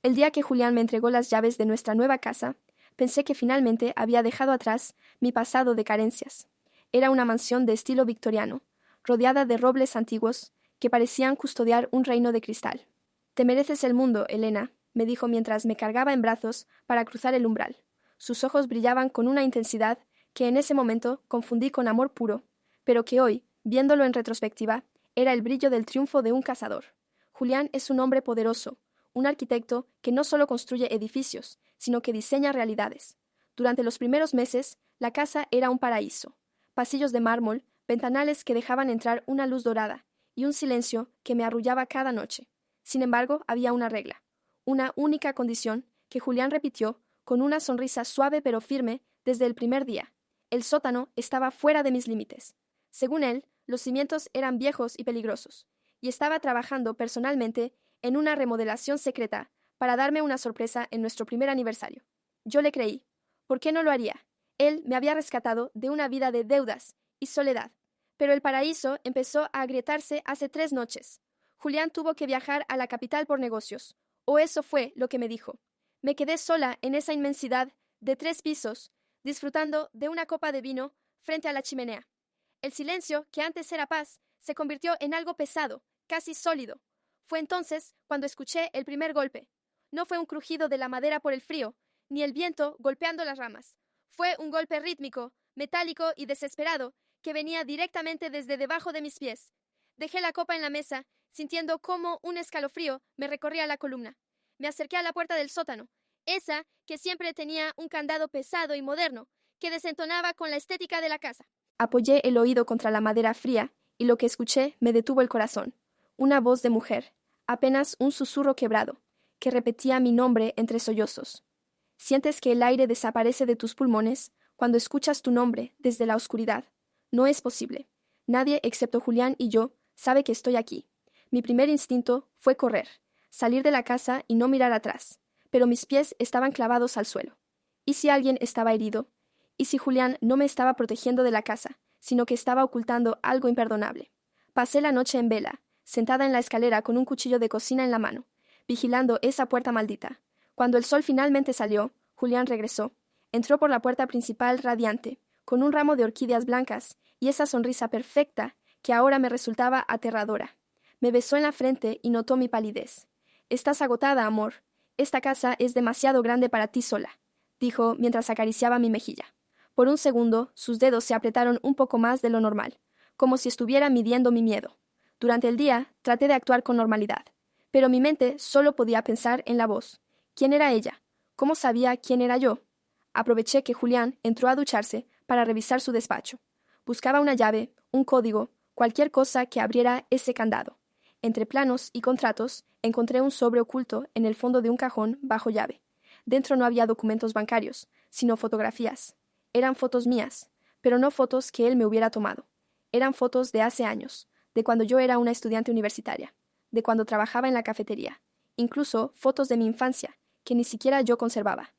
El día que Julián me entregó las llaves de nuestra nueva casa, pensé que finalmente había dejado atrás mi pasado de carencias. Era una mansión de estilo victoriano, rodeada de robles antiguos que parecían custodiar un reino de cristal. Te mereces el mundo, Elena, me dijo mientras me cargaba en brazos para cruzar el umbral. Sus ojos brillaban con una intensidad que en ese momento confundí con amor puro, pero que hoy, viéndolo en retrospectiva, era el brillo del triunfo de un cazador. Julián es un hombre poderoso, un arquitecto que no solo construye edificios, sino que diseña realidades. Durante los primeros meses, la casa era un paraíso. Pasillos de mármol, ventanales que dejaban entrar una luz dorada, y un silencio que me arrullaba cada noche. Sin embargo, había una regla, una única condición que Julián repitió con una sonrisa suave pero firme desde el primer día. El sótano estaba fuera de mis límites. Según él, los cimientos eran viejos y peligrosos, y estaba trabajando personalmente en una remodelación secreta para darme una sorpresa en nuestro primer aniversario. Yo le creí. ¿Por qué no lo haría? Él me había rescatado de una vida de deudas y soledad. Pero el paraíso empezó a agrietarse hace 3 noches. Julián tuvo que viajar a la capital por negocios, o eso fue lo que me dijo. Me quedé sola en esa inmensidad de 3 pisos, disfrutando de una copa de vino frente a la chimenea. El silencio, que antes era paz, se convirtió en algo pesado, casi sólido. Fue entonces cuando escuché el primer golpe. No fue un crujido de la madera por el frío, ni el viento golpeando las ramas. Fue un golpe rítmico, metálico y desesperado, que venía directamente desde debajo de mis pies. Dejé la copa en la mesa, sintiendo cómo un escalofrío me recorría la columna. Me acerqué a la puerta del sótano, esa que siempre tenía un candado pesado y moderno, que desentonaba con la estética de la casa. Apoyé el oído contra la madera fría, y lo que escuché me detuvo el corazón. Una voz de mujer, apenas un susurro quebrado, que repetía mi nombre entre sollozos. Sientes que el aire desaparece de tus pulmones cuando escuchas tu nombre desde la oscuridad. No es posible. Nadie excepto Julián y yo sabe que estoy aquí. Mi primer instinto fue correr, salir de la casa y no mirar atrás, pero mis pies estaban clavados al suelo. ¿Y si alguien estaba herido? ¿Y si Julián no me estaba protegiendo de la casa, sino que estaba ocultando algo imperdonable? Pasé la noche en vela, sentada en la escalera con un cuchillo de cocina en la mano, vigilando esa puerta maldita. Cuando el sol finalmente salió, Julián regresó. Entró por la puerta principal radiante, con un ramo de orquídeas blancas y esa sonrisa perfecta que ahora me resultaba aterradora. Me besó en la frente y notó mi palidez. «Estás agotada, amor. Esta casa es demasiado grande para ti sola», dijo mientras acariciaba mi mejilla. Por un segundo, sus dedos se apretaron un poco más de lo normal, como si estuviera midiendo mi miedo. Durante el día, traté de actuar con normalidad, pero mi mente solo podía pensar en la voz. ¿Quién era ella? ¿Cómo sabía quién era yo? Aproveché que Julián entró a ducharse para revisar su despacho. Buscaba una llave, un código, cualquier cosa que abriera ese candado. Entre planos y contratos, encontré un sobre oculto en el fondo de un cajón bajo llave. Dentro no había documentos bancarios, sino fotografías. Eran fotos mías, pero no fotos que él me hubiera tomado. Eran fotos de hace años, de cuando yo era una estudiante universitaria, de cuando trabajaba en la cafetería, incluso fotos de mi infancia, que ni siquiera yo conservaba.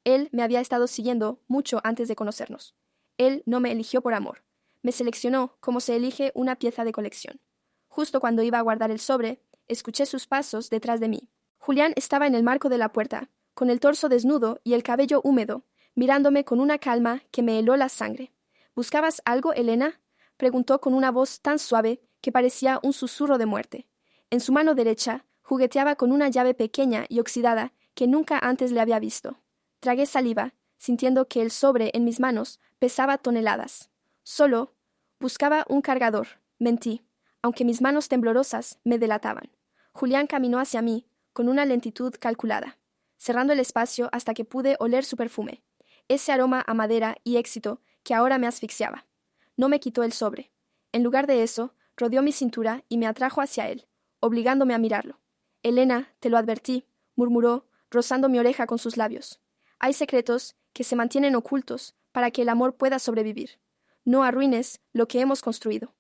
Él me había estado siguiendo mucho antes de conocernos. Él no me eligió por amor. Me seleccionó como se elige una pieza de colección. Justo cuando iba a guardar el sobre, escuché sus pasos detrás de mí. Julián estaba en el marco de la puerta, con el torso desnudo y el cabello húmedo, mirándome con una calma que me heló la sangre. ¿Buscabas algo, Elena?, preguntó con una voz tan suave que parecía un susurro de muerte. En su mano derecha jugueteaba con una llave pequeña y oxidada que nunca antes le había visto. Tragué saliva, sintiendo que el sobre en mis manos pesaba toneladas. Solo buscaba un cargador. Mentí, aunque mis manos temblorosas me delataban. Julián caminó hacia mí con una lentitud calculada, cerrando el espacio hasta que pude oler su perfume, ese aroma a madera y éxito que ahora me asfixiaba. No me quitó el sobre. En lugar de eso, rodeó mi cintura y me atrajo hacia él, obligándome a mirarlo. «Elena, te lo advertí», murmuró, rozando mi oreja con sus labios. «Hay secretos que se mantienen ocultos para que el amor pueda sobrevivir. No arruines lo que hemos construido».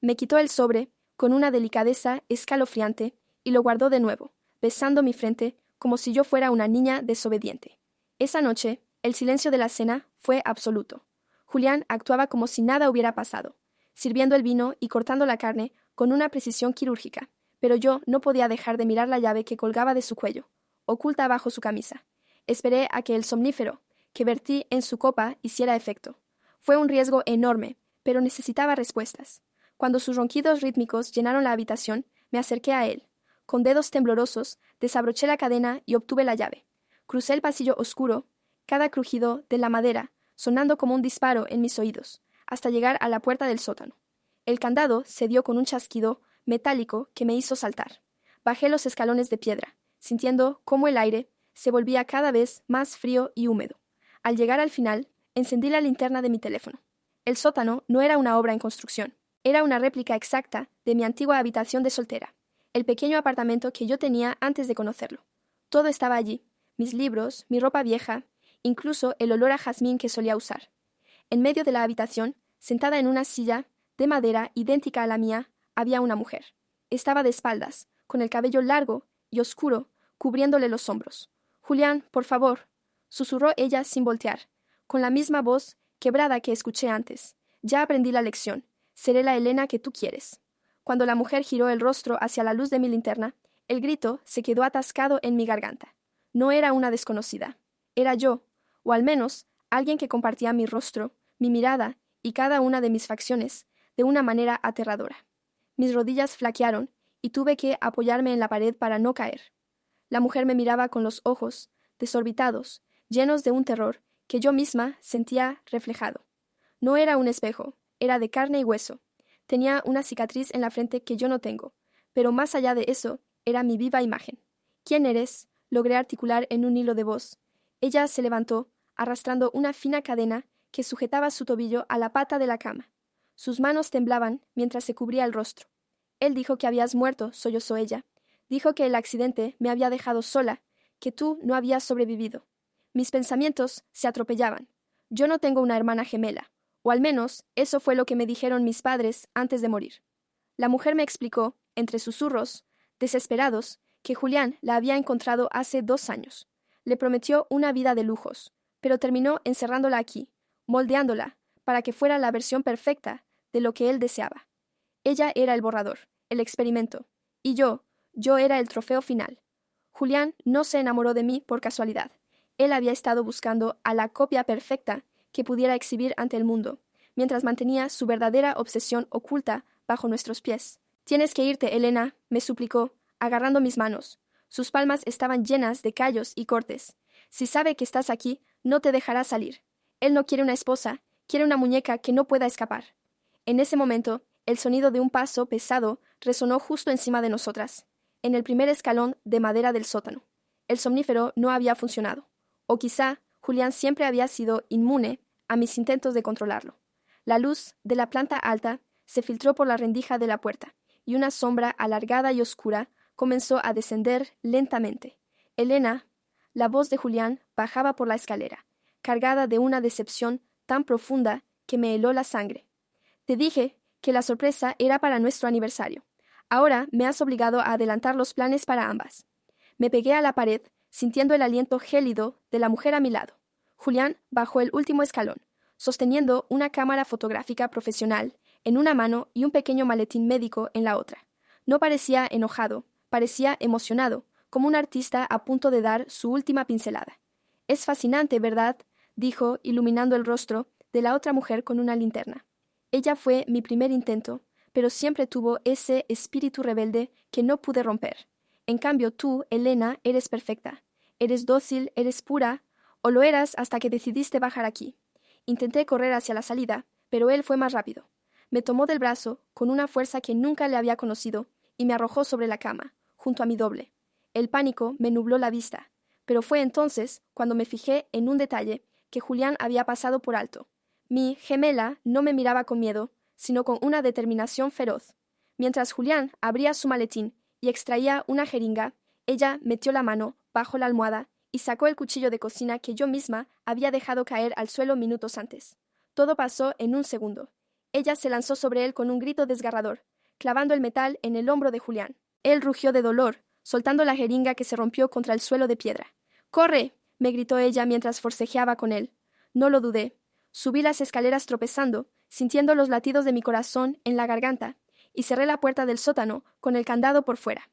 Me quitó el sobre con una delicadeza escalofriante y lo guardó de nuevo, besando mi frente como si yo fuera una niña desobediente. Esa noche, el silencio de la cena fue absoluto. Julián actuaba como si nada hubiera pasado, sirviendo el vino y cortando la carne con una precisión quirúrgica, pero yo no podía dejar de mirar la llave que colgaba de su cuello. oculta bajo su camisa. Esperé a que el somnífero que vertí en su copa hiciera efecto. Fue un riesgo enorme, pero necesitaba respuestas. Cuando sus ronquidos rítmicos llenaron la habitación, me acerqué a él. Con dedos temblorosos, desabroché la cadena y obtuve la llave. Crucé el pasillo oscuro, cada crujido de la madera sonando como un disparo en mis oídos, hasta llegar a la puerta del sótano. El candado se dio con un chasquido metálico que me hizo saltar. Bajé los escalones de piedra, sintiendo cómo el aire se volvía cada vez más frío y húmedo. Al llegar al final, encendí la linterna de mi teléfono. El sótano no era una obra en construcción. Era una réplica exacta de mi antigua habitación de soltera, el pequeño apartamento que yo tenía antes de conocerlo. Todo estaba allí, mis libros, mi ropa vieja, incluso el olor a jazmín que solía usar. En medio de la habitación, sentada en una silla de madera idéntica a la mía, había una mujer. Estaba de espaldas, con el cabello largo y oscuro, cubriéndole los hombros. «Julián, por favor», susurró ella sin voltear, con la misma voz quebrada que escuché antes. «Ya aprendí la lección. Seré la Elena que tú quieres». Cuando la mujer giró el rostro hacia la luz de mi linterna, el grito se quedó atascado en mi garganta. No era una desconocida. Era yo, o al menos alguien que compartía mi rostro, mi mirada y cada una de mis facciones de una manera aterradora. Mis rodillas flaquearon y tuve que apoyarme en la pared para no caer. La mujer me miraba con los ojos, desorbitados, llenos de un terror que yo misma sentía reflejado. No era un espejo, era de carne y hueso. Tenía una cicatriz en la frente que yo no tengo, pero más allá de eso, era mi viva imagen. «¿Quién eres?», logré articular en un hilo de voz. Ella se levantó, arrastrando una fina cadena que sujetaba su tobillo a la pata de la cama. Sus manos temblaban mientras se cubría el rostro. «Él dijo que habías muerto», sollozó ella. «Dijo que el accidente me había dejado sola, que tú no habías sobrevivido». Mis pensamientos se atropellaban. Yo no tengo una hermana gemela, o al menos eso fue lo que me dijeron mis padres antes de morir. La mujer me explicó, entre susurros, desesperados, que Julián la había encontrado hace 2 años. Le prometió una vida de lujos, pero terminó encerrándola aquí, moldeándola, para que fuera la versión perfecta de lo que él deseaba. Ella era el borrador, el experimento, y yo era el trofeo final. Julián no se enamoró de mí por casualidad. Él había estado buscando a la copia perfecta que pudiera exhibir ante el mundo, mientras mantenía su verdadera obsesión oculta bajo nuestros pies. «Tienes que irte, Elena», me suplicó, agarrando mis manos. Sus palmas estaban llenas de callos y cortes. «Si sabe que estás aquí, no te dejará salir. Él no quiere una esposa, quiere una muñeca que no pueda escapar». En ese momento, el sonido de un paso pesado resonó justo encima de nosotras, en el primer escalón de madera del sótano. El somnífero no había funcionado. O quizá Julián siempre había sido inmune a mis intentos de controlarlo. La luz de la planta alta se filtró por la rendija de la puerta, y una sombra alargada y oscura comenzó a descender lentamente. «Elena», la voz de Julián bajaba por la escalera, cargada de una decepción tan profunda que me heló la sangre. «Te dije que la sorpresa era para nuestro aniversario. Ahora me has obligado a adelantar los planes para ambas». Me pegué a la pared, sintiendo el aliento gélido de la mujer a mi lado. Julián bajó el último escalón, sosteniendo una cámara fotográfica profesional en una mano y un pequeño maletín médico en la otra. No parecía enojado, parecía emocionado, como un artista a punto de dar su última pincelada. «Es fascinante, ¿verdad?», dijo, iluminando el rostro de la otra mujer con una linterna. Ella fue mi primer intento, pero siempre tuvo ese espíritu rebelde que no pude romper. En cambio tú, Elena, eres perfecta. Eres dócil, eres pura, o lo eras hasta que decidiste bajar aquí. Intenté correr hacia la salida, pero él fue más rápido. Me tomó del brazo con una fuerza que nunca le había conocido y me arrojó sobre la cama, junto a mi doble. El pánico me nubló la vista, pero fue entonces cuando me fijé en un detalle que Julián había pasado por alto. Mi gemela no me miraba con miedo, sino con una determinación feroz. Mientras Julián abría su maletín y extraía una jeringa, ella metió la mano bajo la almohada y sacó el cuchillo de cocina que yo misma había dejado caer al suelo minutos antes. Todo pasó en un segundo. Ella se lanzó sobre él con un grito desgarrador, clavando el metal en el hombro de Julián. Él rugió de dolor, soltando la jeringa que se rompió contra el suelo de piedra. «¡Corre!», me gritó ella mientras forcejeaba con él. No lo dudé. Subí las escaleras tropezando, sintiendo los latidos de mi corazón en la garganta, y cerré la puerta del sótano con el candado por fuera.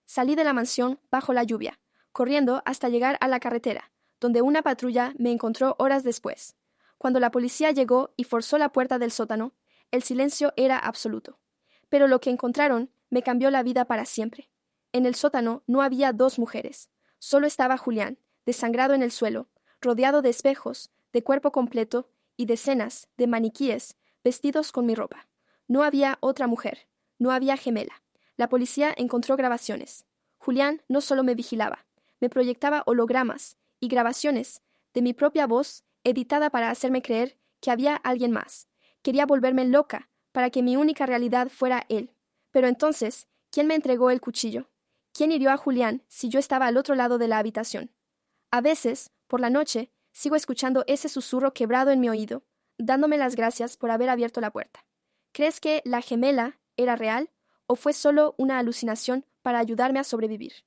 Salí de la mansión bajo la lluvia, corriendo hasta llegar a la carretera, donde una patrulla me encontró horas después. Cuando la policía llegó y forzó la puerta del sótano, el silencio era absoluto. Pero lo que encontraron me cambió la vida para siempre. En el sótano no había dos mujeres. Solo estaba Julián, desangrado en el suelo, rodeado de espejos, de cuerpo completo y decenas de maniquíes vestidos con mi ropa. No había otra mujer. No había gemela. La policía encontró grabaciones. Julián no solo me vigilaba, me proyectaba hologramas y grabaciones de mi propia voz editada para hacerme creer que había alguien más. Quería volverme loca para que mi única realidad fuera él. Pero entonces, ¿quién me entregó el cuchillo? ¿Quién hirió a Julián si yo estaba al otro lado de la habitación? A veces, por la noche, sigo escuchando ese susurro quebrado en mi oído, dándome las gracias por haber abierto la puerta. ¿Crees que la gemela era real o fue solo una alucinación para ayudarme a sobrevivir?